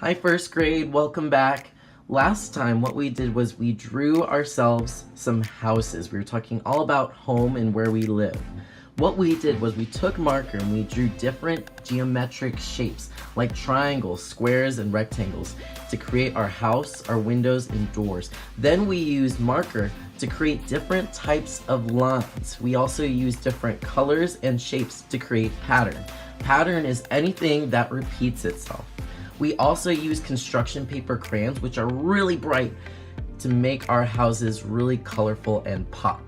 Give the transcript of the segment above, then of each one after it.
Hi first grade, welcome back. Last time what we did was we drew ourselves some houses. We were talking all about home and where we live. What we did was we took marker and we drew different geometric shapes like triangles, squares, and rectangles to create our house, our windows, and doors. Then we used marker to create different types of lines. We also used different colors and shapes to create pattern. Pattern is anything that repeats itself. We also use construction paper crayons, which are really bright, to make our houses really colorful and pop.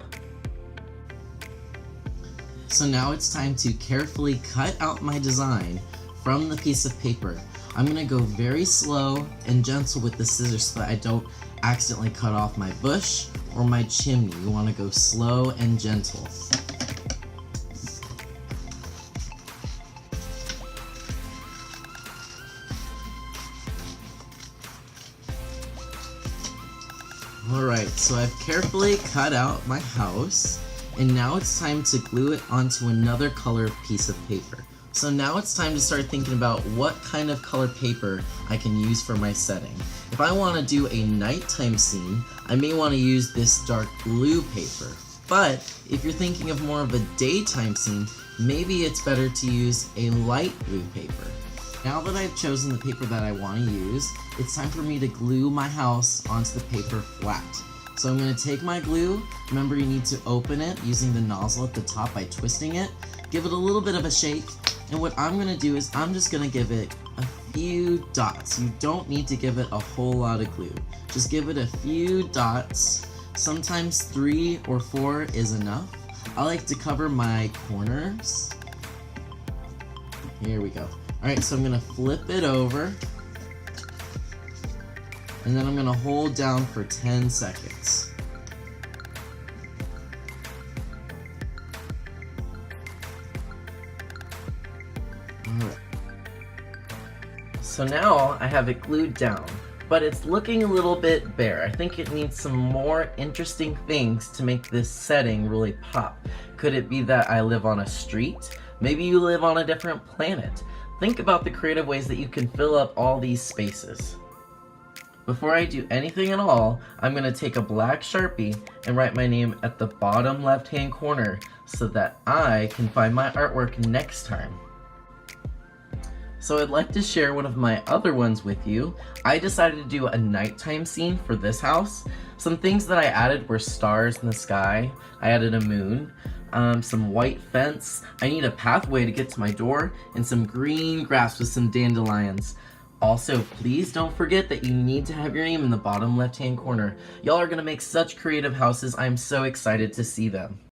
So now it's time to carefully cut out my design from the piece of paper. I'm gonna go very slow and gentle with the scissors so that I don't accidentally cut off my bush or my chimney. You wanna go slow and gentle. Alright, so I've carefully cut out my house, and now it's time to glue it onto another color piece of paper. So now it's time to start thinking about what kind of color paper I can use for my setting. If I want to do a nighttime scene, I may want to use this dark blue paper. But if you're thinking of more of a daytime scene, maybe it's better to use a light blue paper. Now that I've chosen the paper that I want to use, it's time for me to glue my house onto the paper flat. So I'm going to take my glue. Remember, you need to open it using the nozzle at the top by twisting it. Give it a little bit of a shake, and what I'm going to do is I'm just going to give it a few dots. You don't need to give it a whole lot of glue. Just give it a few dots. Sometimes 3 or 4 is enough. I like to cover my corners. Here we go. Alright, so I'm going to flip it over, and then I'm going to hold down for 10 seconds. Alright. So now I have it glued down, but it's looking a little bit bare. I think it needs some more interesting things to make this setting really pop. Could it be that I live on a street? Maybe you live on a different planet. Think about the creative ways that you can fill up all these spaces. Before I do anything at all, I'm going to take a black Sharpie and write my name at the bottom left-hand corner so that I can find my artwork next time. So I'd like to share one of my other ones with you. I decided to do a nighttime scene for this house. Some things that I added were stars in the sky. I added a moon. Some white fence. I need a pathway to get to my door, and some green grass with some dandelions. Also, please don't forget that you need to have your name in the bottom left-hand corner. Y'all are gonna make such creative houses. I'm so excited to see them.